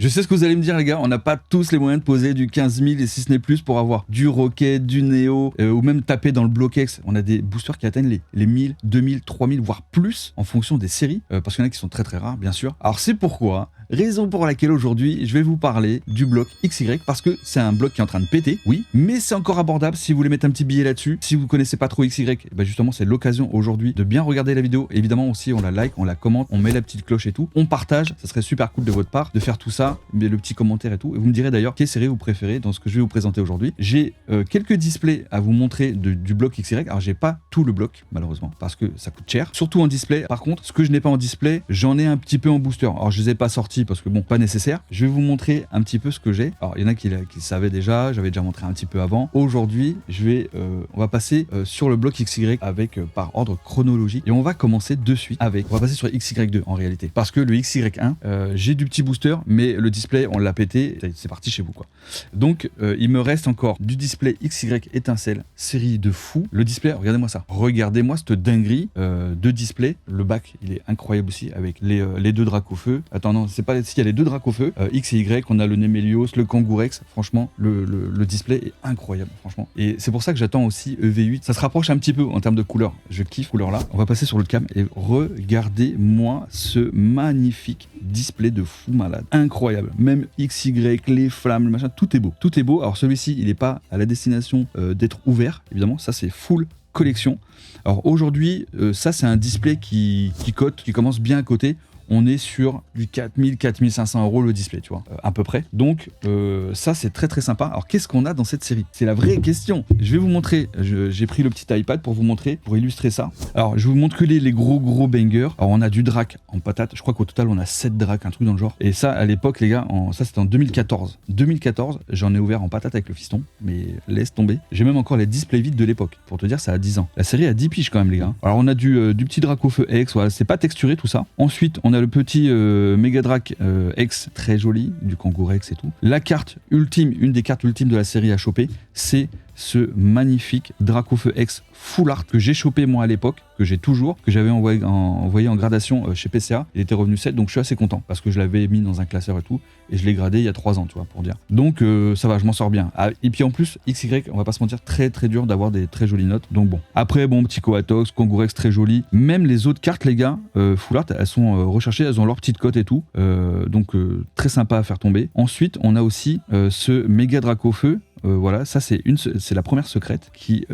Je sais ce que vous allez me dire les gars, on n'a pas tous les moyens de poser du 15 000 et si ce n'est plus pour avoir du Rocket, du Neo ou même taper dans le Block-X. On a des boosters qui atteignent les 1000, 2000, 3000 voire plus en fonction des séries parce qu'il y en a qui sont très très rares bien sûr. Alors c'est pourquoi, raison pour laquelle aujourd'hui je vais vous parler du bloc XY parce que c'est un bloc qui est en train de péter, oui, mais c'est encore abordable si vous voulez mettre un petit billet là-dessus. Si vous connaissez pas trop XY, bah justement c'est l'occasion aujourd'hui de bien regarder la vidéo. Évidemment aussi on la like, on la commente, on met la petite cloche et tout, on partage, ça serait super cool de votre part de faire tout ça. Mais le petit commentaire et tout, et vous me direz d'ailleurs quelle série vous préférez dans ce que je vais vous présenter aujourd'hui. J'ai quelques displays à vous montrer du bloc XY. Alors j'ai pas tout le bloc malheureusement parce que ça coûte cher, surtout en display. Par contre ce que je n'ai pas en display, j'en ai un petit peu en booster. Alors je les ai pas sortis parce que bon, pas nécessaire. Je vais vous montrer un petit peu ce que j'ai. Alors il y en a qui savaient déjà, j'avais déjà montré un petit peu avant. Aujourd'hui on va passer sur le bloc XY avec par ordre chronologique et on va commencer de suite avec, on va passer sur XY2 en réalité parce que le XY1 j'ai du petit booster mais le display on l'a pété, c'est parti chez vous quoi. Donc il me reste encore du display XY étincelle, série de fou. Le display, regardez-moi ça, regardez-moi cette dinguerie de display. Le bac il est incroyable aussi avec les deux dracs au feu. Attends non, c'est pas s'il y a les deux dracs au feu, X et Y, on a le Nemelios, le Kangourex. Franchement le display est incroyable franchement. Et c'est pour ça que j'attends aussi EV8. Ça se rapproche un petit peu en termes de couleur. Je kiffe couleur là. On va passer sur le cam et regardez-moi ce magnifique display de fou malade. Incroyable. Même XY, les flammes, le machin, tout est beau. Tout est beau. Alors celui-ci, il n'est pas à la destination d'être ouvert, évidemment. Ça, c'est full collection. Alors aujourd'hui, ça, c'est un display qui cote, qui commence bien à coter. On est sur du 4000, 4500 € le display, tu vois, à peu près. Donc, ça, c'est très très sympa. Alors, qu'est-ce qu'on a dans cette série? C'est la vraie question. Je vais vous montrer, j'ai pris le petit iPad pour vous montrer, pour illustrer ça. Alors, je vous montre que les gros bangers. Alors, on a du drac en patate. Je crois qu'au total, on a 7 dracs, un truc dans le genre. Et ça, à l'époque, les gars, ça, c'était en 2014. 2014, j'en ai ouvert en patate avec le fiston, mais laisse tomber. J'ai même encore les displays vides de l'époque. Pour te dire, ça a 10 ans. La série a 10 piges quand même, les gars. Alors, on a du petit drac au feu X, voilà, c'est pas texturé tout ça. Ensuite, on a le petit Megadrak X très joli, du Kangourex et tout. La carte ultime, une des cartes ultimes de la série à choper, c'est ce magnifique Dracofeu X full art que j'ai chopé moi à l'époque, que j'ai toujours, que j'avais envoyé en gradation chez PCA. Il était revenu 7, donc je suis assez content parce que je l'avais mis dans un classeur et tout, et je l'ai gradé il y a 3 ans, tu vois, pour dire. Donc ça va, je m'en sors bien. Ah, et puis en plus, XY, on va pas se mentir, très très dur d'avoir des très jolies notes. Donc bon. Après, bon, petit Coatox, Kangourex très joli. Même les autres cartes, les gars, full art, elles sont recherchées, elles ont leur petite cote et tout. Donc très sympa à faire tomber. Ensuite, on a aussi ce méga Dracofeu. Voilà, ça c'est la première secrète qui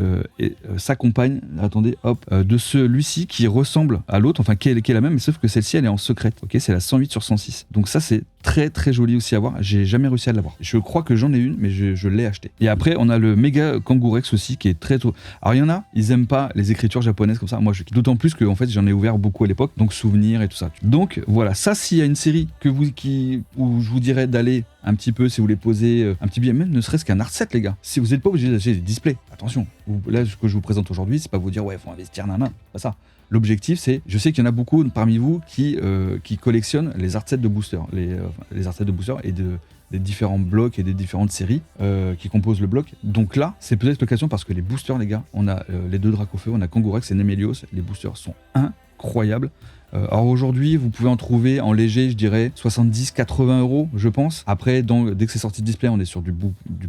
s'accompagne, attendez, hop, de celui-ci qui ressemble à l'autre, enfin qui est la même, mais sauf que celle-ci elle est en secrète, ok, c'est la 108/106. Donc ça c'est très très joli aussi à voir, j'ai jamais réussi à l'avoir. Je crois que j'en ai une, mais je l'ai acheté. Et après on a le méga Kangourex aussi qui est très tôt. Alors il y en a, ils aiment pas les écritures japonaises comme ça, moi d'autant plus que en fait j'en ai ouvert beaucoup à l'époque, donc souvenirs et tout ça. Donc voilà, ça s'il y a une série où je vous dirais d'aller un petit peu si vous voulez poser un petit billet, même ne serait-ce qu'un art set les gars. Si vous n'êtes pas obligé d'acheter des displays, attention, là ce que je vous présente aujourd'hui, c'est pas vous dire ouais faut investir nana, pas ça. L'objectif c'est, je sais qu'il y en a beaucoup parmi vous qui collectionnent les art sets de booster, les art sets de booster et des différents blocs et des différentes séries qui composent le bloc. Donc là, c'est peut-être l'occasion parce que les boosters les gars, on a les deux Dracofeu, on a Kangourex et Nemelios, les boosters sont incroyables. Alors aujourd'hui, vous pouvez en trouver en léger, je dirais 70-80 €, je pense. Après, dès que c'est sorti de display, on est sur du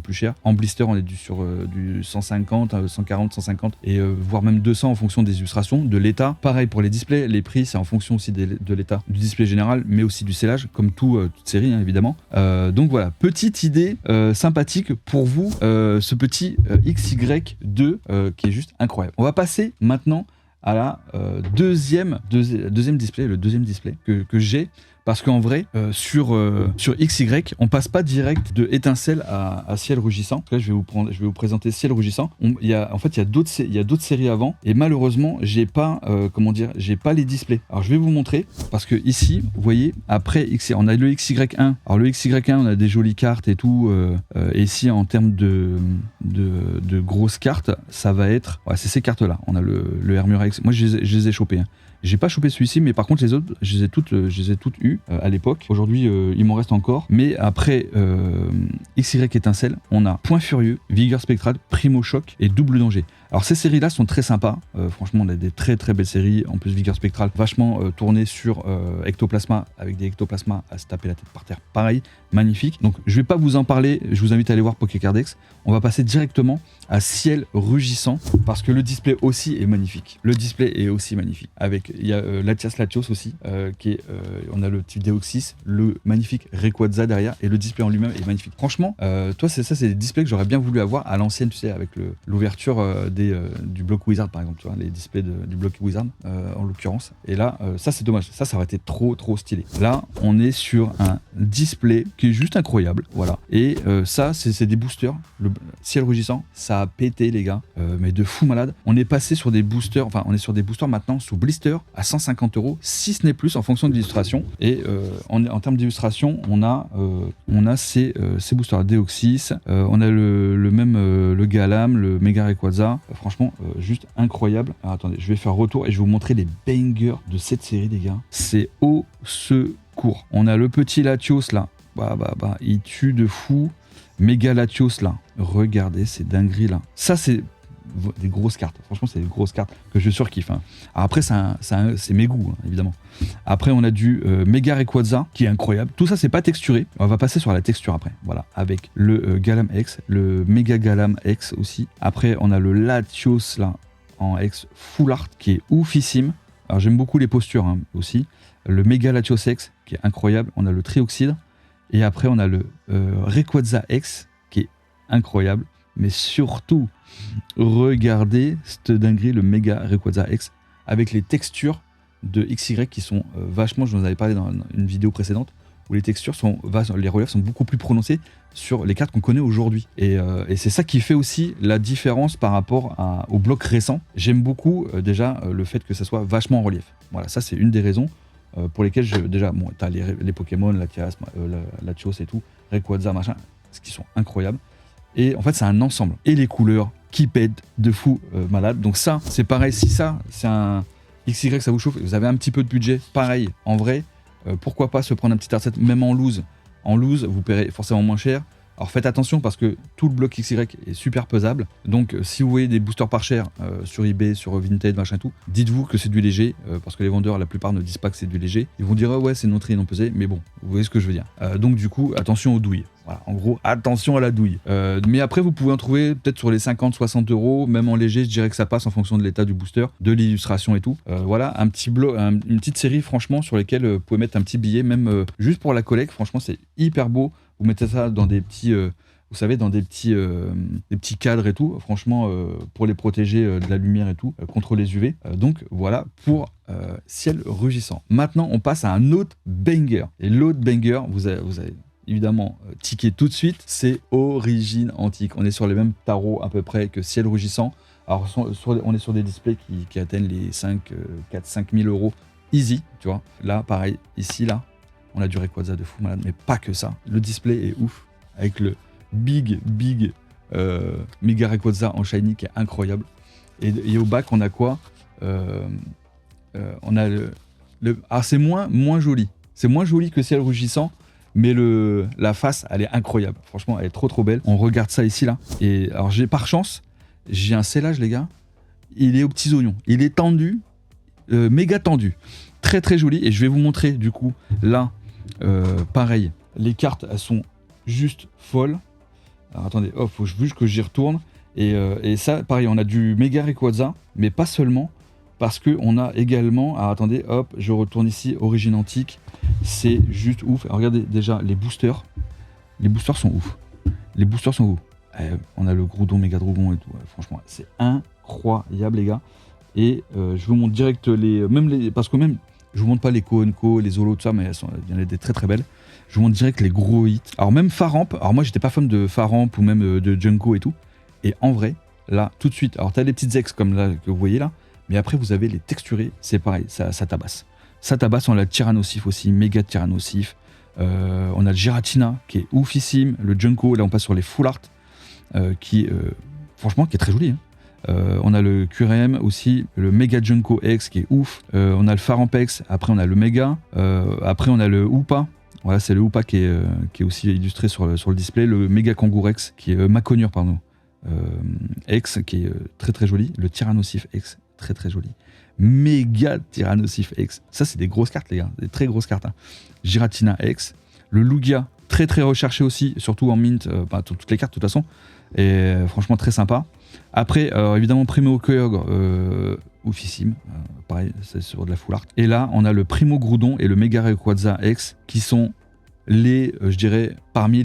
plus cher. En blister, on est sur du 150, 140, 150 et voire même 200 en fonction des illustrations, de l'état. Pareil pour les displays, les prix, c'est en fonction aussi de l'état du display général, mais aussi du scellage, comme toute série, hein, évidemment. Donc voilà, petite idée sympathique pour vous, ce petit XY2 qui est juste incroyable. On va passer maintenant à la deuxième display, le deuxième display que j'ai, parce qu'en vrai, sur XY, on passe pas direct de étincelle à ciel rugissant. Là, je vais vous présenter ciel rugissant. Il y a d'autres séries avant, et malheureusement, j'ai pas les displays. Alors, je vais vous montrer, parce que ici, vous voyez, après on a le XY1. Alors, le XY1, on a des jolies cartes et tout. Et ici, en termes de grosses cartes, ça va être, ouais, c'est ces cartes-là. On a le Hermura X. Moi, je les ai chopées. Hein. J'ai pas chopé celui-ci, mais par contre les autres, je les ai toutes eues à l'époque. Aujourd'hui, il m'en reste encore. Mais après XY étincelle, on a Point Furieux, Vigueur Spectrale, Primo Choc et Double Danger. Alors ces séries-là sont très sympas. Franchement, on a des très très belles séries. En plus, Vigueur Spectral, vachement tourné sur ectoplasma, avec des ectoplasmas à se taper la tête par terre. Pareil, magnifique. Donc je vais pas vous en parler. Je vous invite à aller voir Pokécardex. On va passer directement à Ciel Rugissant parce que le display aussi est magnifique. Le display est aussi magnifique. Avec il y a Latias Latios aussi, qui est, on a le type Deoxys, le magnifique Rayquaza derrière et le display en lui-même est magnifique. Franchement, toi c'est des displays que j'aurais bien voulu avoir à l'ancienne, tu sais, avec l'ouverture du bloc Wizard par exemple, tu vois, les displays du bloc Wizard en l'occurrence. Et là, ça c'est dommage. Ça aurait été trop stylé. Là, on est sur un display qui est juste incroyable, voilà. Et ça, c'est des boosters. Le Ciel Rugissant, ça a pété les gars, mais de fou malade. On est passé sur des boosters, enfin on est sur des boosters maintenant sous blister à 150 €, si ce n'est plus en fonction de l'illustration. Et en termes d'illustration, on a ces boosters Deoxys, on a le même le Galam, le Mega Rayquaza. Franchement, juste incroyable. Alors, attendez, je vais faire retour et je vais vous montrer les bangers de cette série les gars. C'est au secours. On a le petit Latios là, il tue de fou. Méga Latios là, regardez ces dingueries là. Ça c'est des grosses cartes, franchement c'est des grosses cartes que je surkiffe. Hein. Alors après c'est mes goûts hein, évidemment. Après on a du Mega Rayquaza qui est incroyable. Tout ça c'est pas texturé, on va passer sur la texture après. Voilà, avec le Galam X, le Mega Galam X aussi. Après on a le Latios là en X Full Art qui est oufissime. Alors j'aime beaucoup les postures hein, aussi. Le Mega Latios X qui est incroyable. On a le Trioxide. Et après, on a le Rayquaza X qui est incroyable. Mais surtout, regardez cette dinguerie, le Mega Rayquaza X, avec les textures de XY qui sont vachement, je vous en avais parlé dans une vidéo précédente, où les textures les reliefs sont beaucoup plus prononcés sur les cartes qu'on connaît aujourd'hui. Et c'est ça qui fait aussi la différence par rapport au bloc récent. J'aime beaucoup déjà le fait que ça soit vachement en relief. Voilà, ça c'est une des raisons. Pour lesquels t'as les Pokémon, Latias, Latios et tout, Rayquaza, machin, ce qui sont incroyables. Et en fait, c'est un ensemble. Et les couleurs qui pètent de fou malade. Donc ça, c'est pareil. Si ça, c'est un XY, ça vous chauffe, vous avez un petit peu de budget, pareil, en vrai, pourquoi pas se prendre un petit art set, même en loose. En loose, vous paierez forcément moins cher. Alors faites attention parce que tout le bloc XY est super pesable. Donc si vous voyez des boosters pas chers sur eBay, sur Vinted, machin tout, dites-vous que c'est du léger parce que les vendeurs, la plupart ne disent pas que c'est du léger. Ils vont dire ouais c'est non tri, non pesé, mais bon, vous voyez ce que je veux dire. Donc du coup, attention aux douilles. Voilà, en gros, attention à la douille. Mais après, vous pouvez en trouver peut-être sur les 50-60 €, même en léger, je dirais que ça passe en fonction de l'état du booster, de l'illustration et tout. Voilà, une petite série franchement sur lesquelles vous pouvez mettre un petit billet, même juste pour la collecte. Franchement, c'est hyper beau. Vous mettez ça dans des petits, vous savez, dans des petits cadres et tout, franchement, pour les protéger de la lumière et tout, contre les UV. Donc voilà pour Ciel Rugissant. Maintenant, on passe à un autre banger. Et l'autre banger, vous avez évidemment tiqué tout de suite, c'est Origine Antique. On est sur les mêmes tarots à peu près que Ciel Rugissant. Alors on est sur des displays qui atteignent les 5 000 € easy, tu vois. Là, pareil, ici, là. On a du Rayquaza de fou malade, mais pas que ça. Le display est ouf, avec le big Mega Rayquaza en shiny qui est incroyable. Et au bac, on a quoi on a alors c'est moins joli. C'est moins joli que Ciel Rugissant, mais la face, elle est incroyable. Franchement, elle est trop belle. On regarde ça ici, là. Et alors, par chance, j'ai un scellage, les gars. Il est aux petits oignons. Il est tendu, méga tendu. Très joli. Et je vais vous montrer, du coup, là, pareil, les cartes elles sont juste folles. Alors attendez, faut juste que j'y retourne. Et ça, pareil, on a du Mega Rayquaza, mais pas seulement, parce qu'on a également. Alors attendez, hop, je retourne ici, Origine Antique. C'est juste ouf. Alors, regardez déjà les boosters. Les boosters sont ouf. On a le Groudon, Mega Dragon et tout. Franchement, c'est incroyable, les gars. Et je vous montre direct parce que même. Je vous montre pas les Ko-Onko, les Zolo, tout ça, mais il y en a des très très belles. Je vous montre direct les gros hits. Alors même Faramp, alors moi j'étais pas fan de Faramp ou même de Junko et tout. Et en vrai, là, tout de suite, alors t'as les petites ex comme là que vous voyez là, mais après vous avez les texturés, c'est pareil, ça tabasse. Ça tabasse, on a le Tyrannosif aussi, méga Tyrannosif. On a le Giratina qui est oufissime, le Junko, là on passe sur les Full Art, franchement qui est très joli. Hein. On a le QRM aussi, le Mega Junko X qui est ouf. On a le Farampex, après on a le Mega. Après on a le Hoopa. Voilà, c'est le Hoopa qui est aussi illustré sur le display. Le Mega Kangourex qui est Maconure, pardon. X qui est très très joli. Le Tyrannosif X, très très joli. Méga Tyrannosif X. Ça, c'est des grosses cartes, les gars. Des très grosses cartes. Hein. Giratina X. Le Lugia, très très recherché aussi, surtout en mint, toutes les cartes de toute façon. Et franchement, très sympa. Après, évidemment, Primo Kyogre, oufissime. Pareil, c'est sur de la full art. Et là, on a le Primo Groudon et le Mega Rayquaza X qui sont les, je dirais, parmi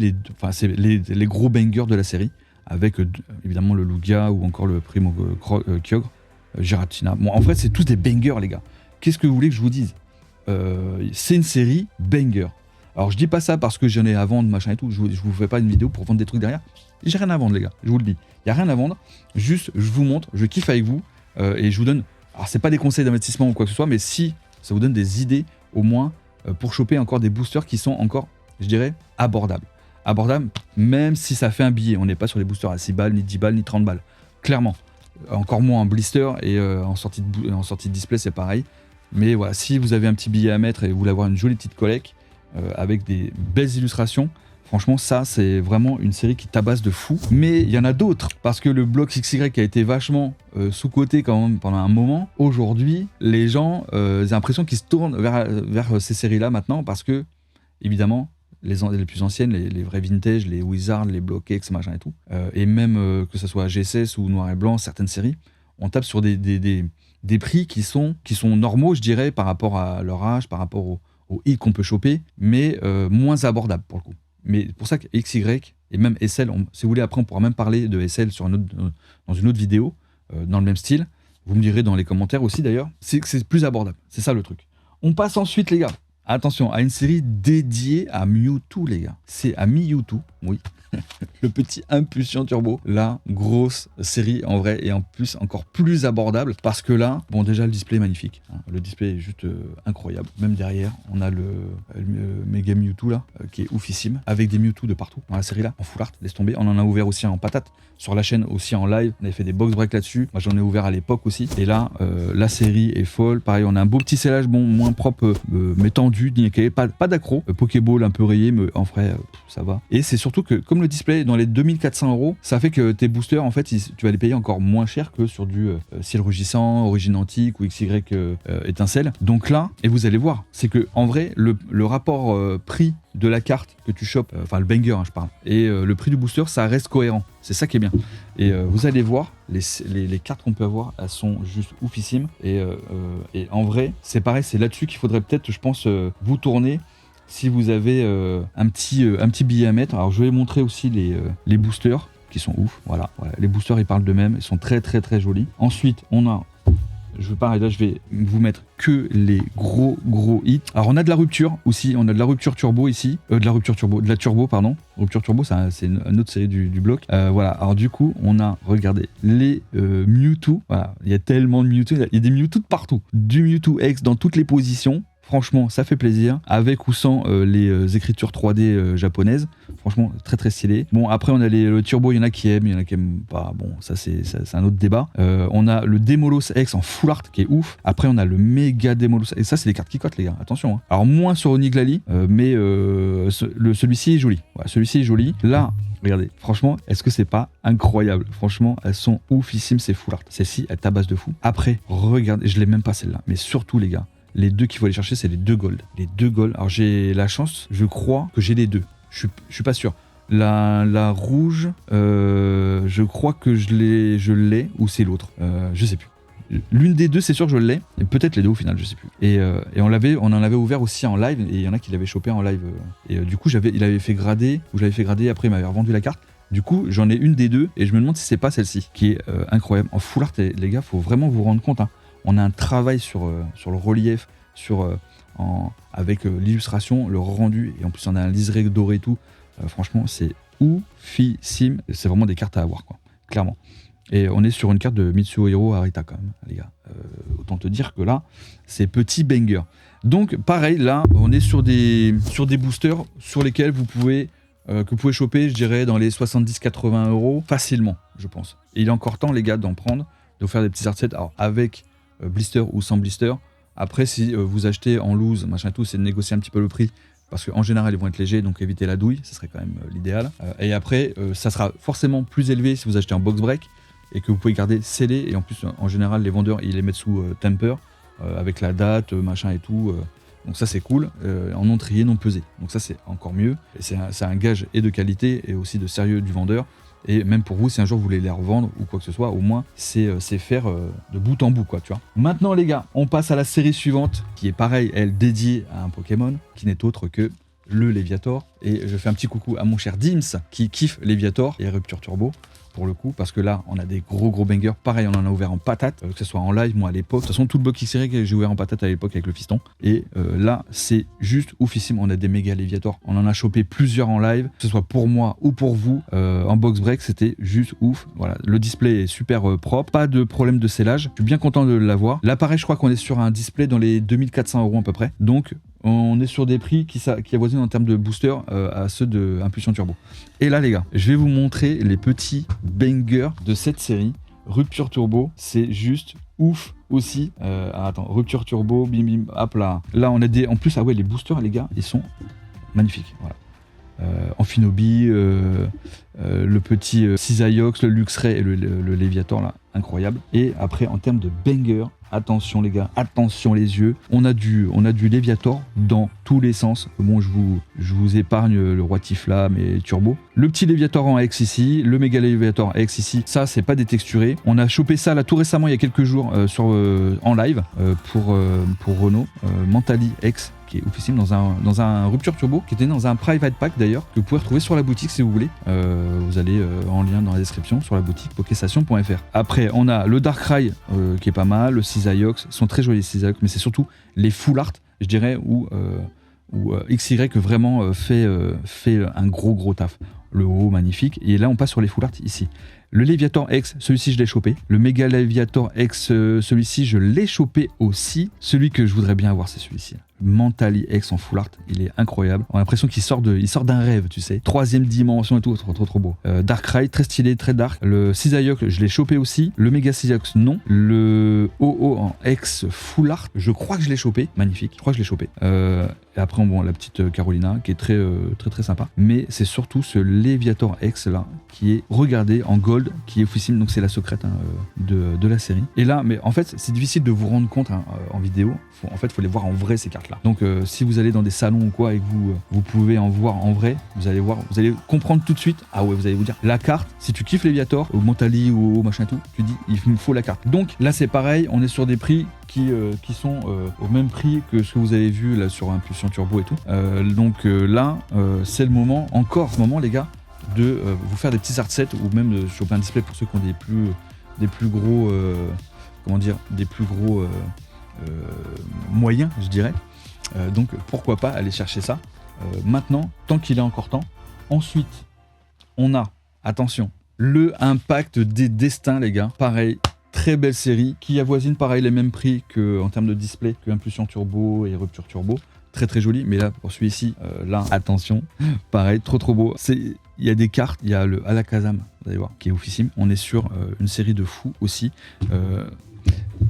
c'est les gros bangers de la série. Avec évidemment le Lugia ou encore le Primo Kyogre. Giratina. Bon, en vrai, c'est tous des bangers, les gars. Qu'est-ce que vous voulez que je vous dise ? C'est une série banger. Alors, je dis pas ça parce que j'en ai à vendre, machin et tout. Je vous fais pas une vidéo pour vendre des trucs derrière. J'ai rien à vendre, les gars. Je vous le dis. Il y a rien à vendre. Juste, je vous montre, je kiffe avec vous et je vous donne. Alors, c'est pas des conseils d'investissement ou quoi que ce soit, mais si ça vous donne des idées, au moins, pour choper encore des boosters qui sont encore, je dirais, abordables. Abordables, même si ça fait un billet. On n'est pas sur les boosters à 6 balles, ni 10 balles, ni 30 balles. Clairement. Encore moins en blister et en sortie de display, c'est pareil. Mais voilà, si vous avez un petit billet à mettre et vous voulez avoir une jolie petite collecte avec des belles illustrations, franchement, ça, c'est vraiment une série qui tabasse de fou. Mais il y en a d'autres, parce que le bloc XY a été vachement sous-coté quand même pendant un moment. Aujourd'hui, les gens, j'ai l'impression qu'ils se tournent vers ces séries-là maintenant, parce que, évidemment, les plus anciennes, les vrais vintage, les Wizards, les Block X, machin et tout, et même que ce soit GSS ou Noir et Blanc, certaines séries, on tape sur des prix qui sont normaux, je dirais, par rapport à leur âge, par rapport au hit qu'on peut choper, mais moins abordables pour le coup. Mais pour ça que XY et même SL, si vous voulez, après on pourra même parler de SL dans une autre vidéo, dans le même style. Vous me direz dans les commentaires aussi d'ailleurs, c'est que c'est plus abordable. C'est ça le truc. On passe ensuite, les gars. Attention, à une série dédiée à Mewtwo, les gars. C'est à Mewtwo, oui. Le petit Impulsion Turbo. La grosse série en vrai et en plus encore plus abordable parce que là, bon déjà le display est magnifique. Hein. Le display est juste incroyable. Même derrière, on a le Mega Mewtwo là, qui est oufissime. Avec des Mewtwo de partout dans la série là, en full art, laisse tomber. On en a ouvert aussi en patate. Sur la chaîne aussi en live. On avait fait des box break là-dessus. Moi j'en ai ouvert à l'époque aussi. Et là, la série est folle. Pareil, on a un beau petit scellage, bon, moins propre, mais tendu, nickel. Pas d'accro. Pokéball un peu rayé, mais en vrai, ça va. Et c'est surtout que, comme le display dans les 2400 €, ça fait que tes boosters, en fait, tu vas les payer encore moins cher que sur du ciel rugissant, origine antique ou XY étincelle. Donc là, et vous allez voir, c'est que en vrai, le rapport prix de la carte que tu chopes, enfin le banger, hein, je parle, et le prix du booster, ça reste cohérent. C'est ça qui est bien. Et vous allez voir, les cartes qu'on peut avoir, elles sont juste oufissimes. Et en vrai, c'est pareil, c'est là-dessus qu'il faudrait peut-être, je pense, vous tourner. Si vous avez un petit billet à mettre. Alors je vais montrer aussi les boosters qui sont ouf. Voilà. Les boosters ils parlent d'eux-mêmes, ils sont très très très jolis. Ensuite on a, je vais vous mettre que les gros hits. Alors on a de la rupture aussi, on a de la rupture turbo ici, de la turbo pardon. Rupture turbo c'est une autre série du bloc. Voilà. Alors du coup on a, regardez, les Mewtwo. Voilà, il y a tellement de Mewtwo, il y a des Mewtwo de partout. Du Mewtwo X dans toutes les positions. Franchement, ça fait plaisir. Avec ou sans les écritures 3D japonaises. Franchement, très très stylé. Bon, après, on a le Turbo, il y en a qui aiment pas. Bon, ça c'est un autre débat. On a le Demolos X en full art qui est ouf. Après, on a le méga Demolos. Et ça, c'est des cartes qui cotent, les gars. Attention. Hein. Alors, moins sur Oniglali, mais celui-ci est joli. Ouais, celui-ci est joli. Là, regardez, franchement, est-ce que c'est pas incroyable? Franchement, elles sont oufissimes, ces full art. Celle-ci, elle tabasse de fou. Après, regardez, je l'ai même pas celle-là. Mais surtout, les gars, les deux qu'il faut aller chercher, c'est les deux gold. Les deux gold. Alors j'ai la chance, je crois que j'ai les deux. Je suis pas sûr. La rouge, je crois que je l'ai ou c'est l'autre. Je sais plus. L'une des deux, c'est sûr que je l'ai. Et peut-être les deux au final, je sais plus. Et on en avait ouvert aussi en live. Et il y en a qui l'avaient chopé en live. Et du coup, il avait fait grader. Ou je l'avais fait grader. Après, il m'avait revendu la carte. Du coup, j'en ai une des deux. Et je me demande si c'est pas celle-ci. Qui est incroyable. En full art, les gars, faut vraiment vous rendre compte. Hein. On a un travail sur le relief, avec l'illustration, le rendu, et en plus on a un liseré doré et tout. Franchement, c'est oufissime. C'est vraiment des cartes à avoir, quoi, clairement. Et on est sur une carte de Mitsuhiro Arita quand même, les gars. Autant te dire que là, c'est petit banger. Donc pareil, là, on est sur des boosters sur lesquels vous pouvez choper, je dirais, dans les 70-80 € facilement, je pense. Et il est encore temps, les gars, d'en prendre, de vous faire des petits art sets, alors avec blister ou sans blister. Après, si vous achetez en loose, machin et tout, c'est de négocier un petit peu le prix parce qu'en général ils vont être légers, donc éviter la douille, ça serait quand même l'idéal. Et après, ça sera forcément plus élevé si vous achetez un box break et que vous pouvez garder scellé. Et en plus, en général, les vendeurs ils les mettent sous temper avec la date, machin et tout. Donc ça c'est cool, en non trié, non pesé. Donc ça c'est encore mieux. Et c'est un gage et de qualité et aussi de sérieux du vendeur. Et même pour vous, si un jour vous voulez les revendre ou quoi que ce soit, au moins c'est faire de bout en bout, quoi, tu vois. Maintenant les gars, on passe à la série suivante, qui est pareil, elle dédiée à un Pokémon, qui n'est autre que le Léviator. Et je fais un petit coucou à mon cher Dims, qui kiffe Léviator et Rupture Turbo, pour le coup, parce que là, on a des gros bangers. Pareil, on en a ouvert en patate, que ce soit en live, moi à l'époque. De toute façon, tout le bloc XY que j'ai ouvert en patate à l'époque avec le fiston. Et là, c'est juste oufissime. On a des méga Léviator. On en a chopé plusieurs en live, que ce soit pour moi ou pour vous. En box break, c'était juste ouf. Voilà, le display est super propre. Pas de problème de scellage. Je suis bien content de l'avoir. L'appareil, je crois qu'on est sur un display dans les 2400 € à peu près. Donc, on est sur des prix qui avoisinent en termes de booster à ceux de Impulsion Turbo. Et là les gars, je vais vous montrer les petits bangers de cette série. Rupture Turbo, c'est juste ouf aussi. Attends, Rupture Turbo, bim bim, hop là. Là on a des... En plus, ah ouais, les boosters les gars, ils sont magnifiques. Voilà. Amphinobi, le petit Cisaiox, le Luxray et le Léviator là, incroyable. Et après en termes de banger, attention les gars, attention les yeux, on a du Léviator dans tous les sens. Bon, je vous épargne le roi Tiflam et Turbo. Le petit Léviator en X ici, le méga Léviator X ici, ça c'est pas détexturé. On a chopé ça là tout récemment il y a quelques jours en live pour Renault, Mentali X, qui est oufissime dans un Rupture Turbo, qui était dans un private pack d'ailleurs, que vous pouvez retrouver sur la boutique si vous voulez. Vous allez en lien dans la description sur la boutique pokéstation.fr. Après, on a le Darkrai qui est pas mal, le Cisaiox, sont très jolis les Cisaiox, mais c'est surtout les full art, je dirais, où XY vraiment fait un gros taf. Le haut, magnifique. Et là, on passe sur les full art ici. Le Léviator X, celui-ci je l'ai chopé. Le Méga Léviator X, celui-ci je l'ai chopé aussi. Celui que je voudrais bien avoir, c'est celui-ci. Mentali X en full art, il est incroyable. On a l'impression qu'il sort d'un rêve, tu sais. 3e dimension et tout, trop beau. Darkrai, très stylé, très dark. Le Cisaiox, je l'ai chopé aussi. Le Méga Cisaiox, non. Le OO en X full art, je crois que je l'ai chopé. Magnifique, je crois que je l'ai chopé. Et après, bon, la petite Carolina, qui est très sympa. Mais c'est surtout ce Léviator X là, qui est regardé en gold, qui est oufissime. Donc c'est la secrète de la série. Et là, mais en fait, c'est difficile de vous rendre compte en vidéo. En fait, il faut les voir en vrai, ces cartes là. Donc si vous allez dans des salons ou quoi et que vous pouvez en voir en vrai, vous allez comprendre tout de suite. Ah ouais, vous allez vous dire la carte, si tu kiffes Léviator ou Mentali ou machin et tout, tu dis il me faut la carte. Donc là c'est pareil, on est sur des prix qui sont au même prix que ce que vous avez vu là sur Impulsion Turbo et tout. Donc là c'est le moment, encore ce moment les gars, de vous faire des petits art sets ou même de choper un display pour ceux qui ont des plus gros moyens, je dirais. Donc pourquoi pas aller chercher ça maintenant, tant qu'il est encore temps. Ensuite, on a, attention, le Impact des Destins, les gars. Pareil, très belle série, qui avoisine pareil les mêmes prix en termes de display que Impulsion Turbo et Rupture Turbo. Très joli, mais là, pour celui-ci, là, attention, pareil, trop beau. Il y a des cartes, il y a le Alakazam, vous allez voir, qui est oufissime. On est sur une série de fous aussi.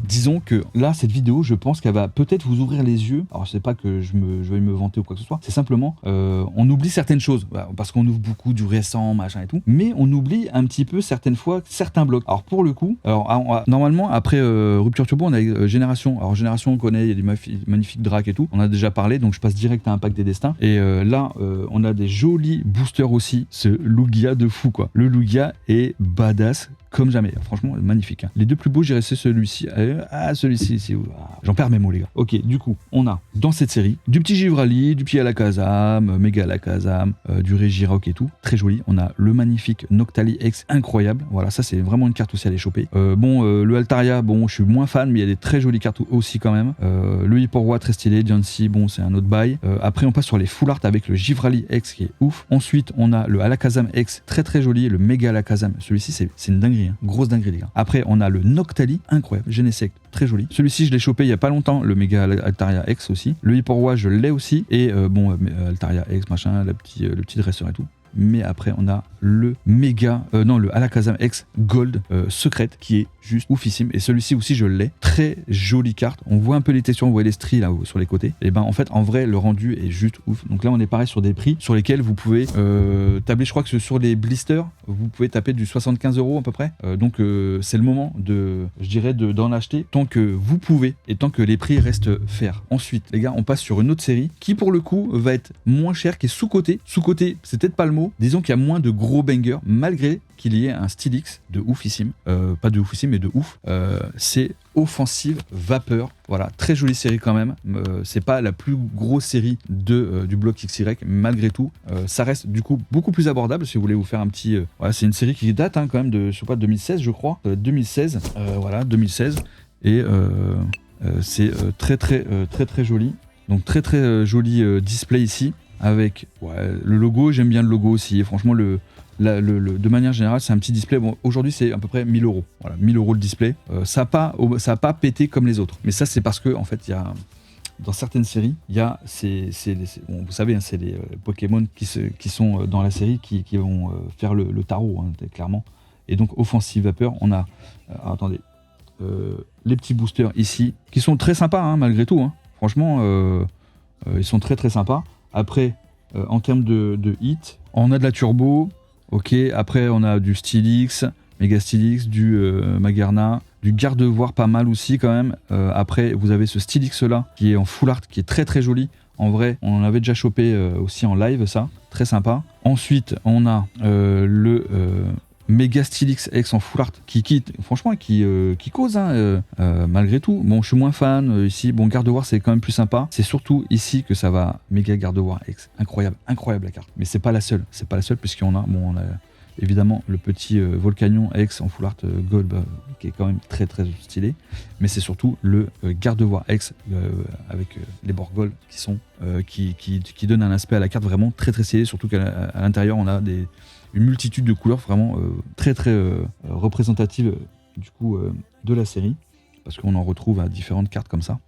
Disons que là, cette vidéo, je pense qu'elle va peut-être vous ouvrir les yeux. Alors, je sais pas que je vais me vanter ou quoi que ce soit. C'est simplement, on oublie certaines choses. Parce qu'on ouvre beaucoup du récent, machin et tout. Mais on oublie un petit peu, certaines fois, certains blocs. Alors, pour le coup, normalement, après Rupture Turbo, on a Génération. Alors, Génération, on connaît, il y a des magnifiques dracs et tout. On a déjà parlé, donc je passe direct à Impact des Destins. Et là, on a des jolis boosters aussi. Ce Lugia de fou, quoi. Le Lugia est badass comme jamais, franchement magnifique. Les deux plus beaux, j'ai resté celui-ci. Celui-ci, j'en perds mes mots les gars. Ok, du coup, on a dans cette série du petit Givrali, du petit Alakazam, méga Alakazam, du Regirock et tout, très joli. On a le magnifique Noctali X, incroyable. Voilà, ça c'est vraiment une carte aussi à aller choper. Le Altaria, bon, je suis moins fan, mais il y a des très jolies cartes aussi quand même. Le Hipporoi, très stylé. Jancy, bon, c'est un autre bail. Après, on passe sur les full art avec le Givrali X qui est ouf. Ensuite, on a le Alakazam X, très joli. Le méga Alakazam, celui-ci, c'est une dinguerie. Grosse dinguerie les gars. Après on a le Noctali, incroyable, Genesect, très joli. Celui-ci je l'ai chopé il y a pas longtemps, le méga Altaria X aussi. Le Hipporoi je l'ai aussi. Et Altaria X machin, le petit dresseur et tout. mais après on a le le Alakazam X Gold secrète qui est juste oufissime, et celui-ci aussi je l'ai. Très jolie carte, on voit un peu les textures, on voit les stries là sur les côtés, et ben en fait en vrai le rendu est juste ouf. Donc là on est pareil sur des prix sur lesquels vous pouvez tabler, je crois que sur les blisters vous pouvez taper du 75 € à peu près, donc c'est le moment d'en acheter tant que vous pouvez et tant que les prix restent faire. Ensuite les gars, on passe sur une autre série qui pour le coup va être moins chère, qui est sous-côté, c'est peut-être pas le mot, disons qu'il y a moins de gros bangers malgré qu'il y ait un Stylix de oufissime, pas de oufissime mais de ouf, c'est Offensive Vapeur, voilà, très jolie série quand même, c'est pas la plus grosse série du bloc XY, malgré tout, ça reste du coup beaucoup plus abordable si vous voulez vous faire un petit, voilà, c'est une série qui date quand même de, je sais pas, 2016 je crois, 2016, voilà, 2016, et c'est très joli, donc très joli display ici, avec le logo, j'aime bien le logo aussi, et franchement de manière générale c'est un petit display, bon aujourd'hui c'est à peu près 1000 €, voilà, 1000 € le display, ça a pas pété comme les autres, mais ça c'est parce que en fait il y a dans certaines séries, il y a bon, vous savez, hein, c'est les Pokémon qui sont dans la série qui vont faire le tarot, hein, clairement, et donc Offensive Vapeur, on a attendez, les petits boosters ici qui sont très sympas, hein, malgré tout, hein. Franchement ils sont très sympas. Après en termes de hit, on a de la turbo, ok, après on a du Stylix, Mega Stylix, du Magarna, du Gardevoir pas mal aussi quand même, après vous avez ce Stylix là qui est en full art, qui est très joli, en vrai on en avait déjà chopé aussi en live, ça, très sympa. Ensuite on a le Mega Stylix X en full art franchement qui cause, hein, malgré tout. Bon, je suis moins fan ici. Bon, Gardevoir c'est quand même plus sympa. C'est surtout ici que ça va. Méga Gardevoir X, incroyable la carte. Mais c'est pas la seule puisqu'on a, bon, on a évidemment le petit Volcanion X en full art gold, qui est quand même très stylé. Mais c'est surtout le Gardevoir X avec les bords gold qui donnent un aspect à la carte vraiment très stylé. Surtout qu'à l'intérieur on a une multitude de couleurs vraiment très représentatives du coup de la série, parce qu'on en retrouve à différentes cartes comme ça.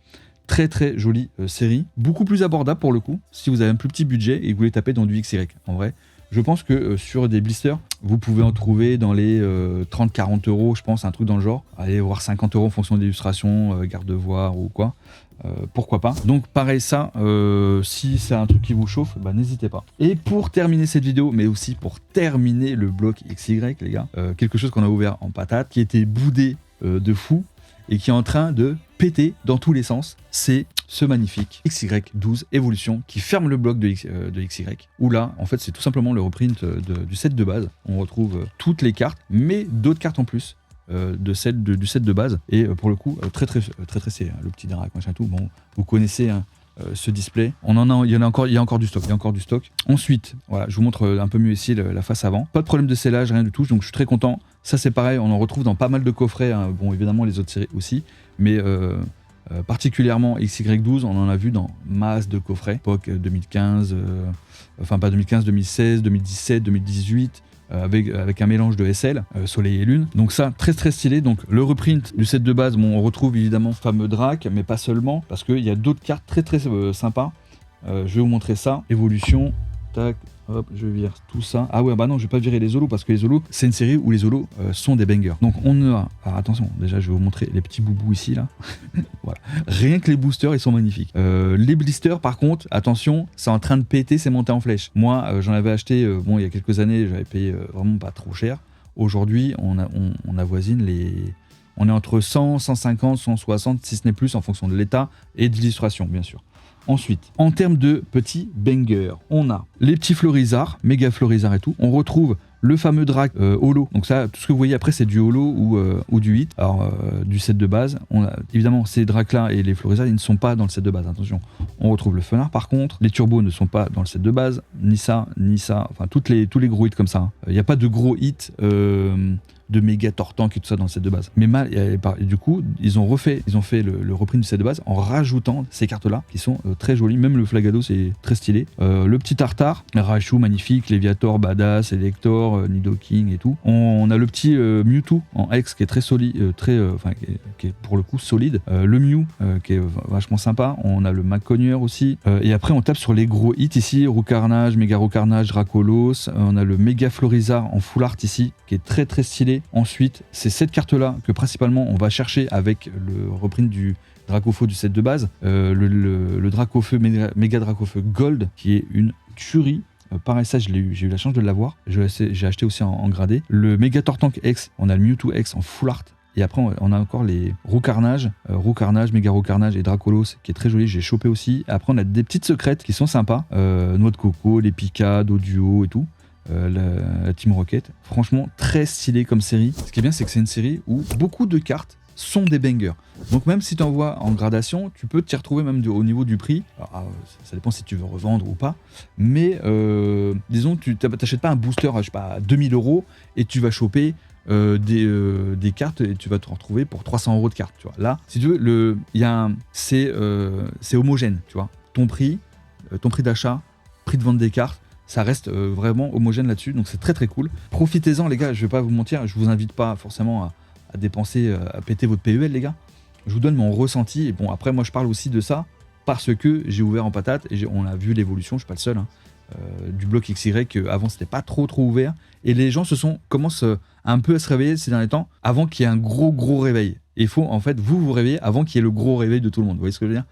Très jolie série, beaucoup plus abordable pour le coup si vous avez un plus petit budget et que vous voulez taper dans du XY. En vrai, je pense que sur des blisters vous pouvez en trouver dans les 30-40 €, je pense, un truc dans le genre, allez voir 50 € en fonction de l'illustration, Gardevoir ou quoi. Pourquoi pas. Donc pareil, ça, si c'est un truc qui vous chauffe, bah, n'hésitez pas. Et pour terminer cette vidéo, mais aussi pour terminer le bloc XY, les gars, quelque chose qu'on a ouvert en patate, qui était boudé de fou et qui est en train de péter dans tous les sens, c'est ce magnifique XY12 Evolution qui ferme le bloc de XY, où là en fait c'est tout simplement le reprint du set de base. On retrouve toutes les cartes, mais d'autres cartes en plus du set de base, et pour le coup très c'est le petit Dirac machin tout. Bon, vous connaissez, hein, ce display, il y a encore du stock. Ensuite voilà, je vous montre un peu mieux ici la face avant, pas de problème de scellage, rien du tout, donc je suis très content. Ça c'est pareil, on en retrouve dans pas mal de coffrets, hein. Bon évidemment les autres séries aussi, mais particulièrement XY12 on en a vu dans masse de coffrets, époque 2015, enfin pas 2015, 2016, 2017, 2018, avec un mélange de SL, Soleil et Lune. Donc ça, très stylé. Donc le reprint du set de base, bon, on retrouve évidemment le fameux Drac, mais pas seulement, parce qu'il y a d'autres cartes très sympas. Je vais vous montrer ça. Évolution, tac, hop, je vire tout ça. Ah ouais, bah non, je vais pas virer les holos, parce que les holos, c'est une série où les holos sont des bangers. Donc on a, alors attention, déjà je vais vous montrer les petits boubous ici, là. Voilà. Rien que les boosters, ils sont magnifiques. Les blisters, par contre, attention, c'est en train de péter, c'est monté en flèche. Moi, j'en avais acheté, bon, il y a quelques années, j'avais payé vraiment pas trop cher. Aujourd'hui, on avoisine les... On est entre 100, 150, 160, si ce n'est plus, en fonction de l'état et de l'illustration, bien sûr. Ensuite, en termes de petits bangers, on a les petits Florizards, méga Florizards et tout. On retrouve le fameux Drac holo. Donc ça, tout ce que vous voyez après, c'est du holo ou du hit. Alors, du set de base, on a évidemment ces Dracs-là et les Florizards, ils ne sont pas dans le set de base. Attention, on retrouve le Fenard par contre. Les Turbos ne sont pas dans le set de base. Ni ça. Enfin, tous les gros hits comme ça. Il n'y a pas de gros hits de méga Tortank et tout ça dans le set de base. Mais et du coup, ils ont fait le reprint du set de base en rajoutant ces cartes-là qui sont très jolies. Même le Flagado, c'est très stylé. Le petit Tartare, Raichu, magnifique, Léviator, badass, Elector, Nidoking et tout. On a le petit Mewtwo en X qui est très solide, qui est pour le coup solide. Le Mew qui est vachement sympa. On a le Maconier aussi. Et après, on tape sur les gros hits ici. Roucarnage, Méga Roucarnage, Dracolos. On a le Méga Florizard en full art ici qui est très très stylé. Ensuite, c'est cette carte-là que principalement on va chercher avec le reprint du Dracofeu du set de base. Le Dracofeu, Méga Dracofeu Gold qui est une tuerie. Pareil, ça, j'ai eu la chance de l'avoir. J'ai acheté aussi en gradé. Le Méga Tortank X, on a le Mewtwo X en full art. Et après, on a encore les Roucarnage, Méga Roucarnage et Dracolos, qui est très joli, j'ai chopé aussi. Après, on a des petites secrètes qui sont sympas. Noix de coco, les Pika, Doduo et tout. La Team Rocket. Franchement, très stylé comme série. Ce qui est bien, c'est que c'est une série où beaucoup de cartes sont des bangers. Donc même si tu envoies en gradation, tu peux t'y retrouver même au niveau du prix. Alors, ça dépend si tu veux revendre ou pas. Mais disons que tu n'achètes pas un booster je sais pas, à 2000 € et tu vas choper des cartes et tu vas te retrouver pour 300 € de cartes. Tu vois. Là, si tu veux, c'est homogène. Tu vois. Ton prix d'achat, prix de vente des cartes, ça reste vraiment homogène là-dessus. Donc c'est très très cool. Profitez-en les gars, je vais pas vous mentir, je vous invite pas forcément à dépenser, à péter votre PEL les gars. Je vous donne mon ressenti. Et bon, après moi je parle aussi de ça parce que j'ai ouvert en patate et on a vu l'évolution, je suis pas le seul. Du bloc XY, avant c'était pas trop ouvert. Et les gens commencent un peu à se réveiller ces derniers temps avant qu'il y ait un gros réveil. Et il faut en fait vous réveiller avant qu'il y ait le gros réveil de tout le monde. Vous voyez ce que je veux dire?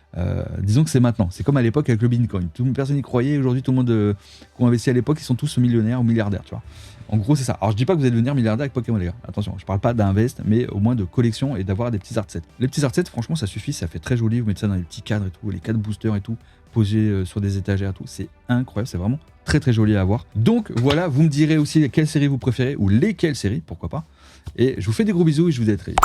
Disons que c'est maintenant. C'est comme à l'époque avec le Bitcoin. Personne n'y croyait. Aujourd'hui, tout le monde qui ont investi à l'époque, ils sont tous millionnaires ou milliardaires. Tu vois. En gros, c'est ça. Alors, je dis pas que vous allez devenir milliardaire avec Pokémon, les gars. Attention, je parle pas d'invest, mais au moins de collection et d'avoir des petits art sets. Les petits art sets, franchement, ça suffit. Ça fait très joli. Vous mettez ça dans les petits cadres et tout, les cadres boosters et tout, posés sur des étagères et tout. C'est incroyable. C'est vraiment très joli à avoir. Donc voilà, vous me direz aussi quelle série vous préférez ou lesquelles séries, pourquoi pas. Et je vous fais des gros bisous et je vous dis à très vite.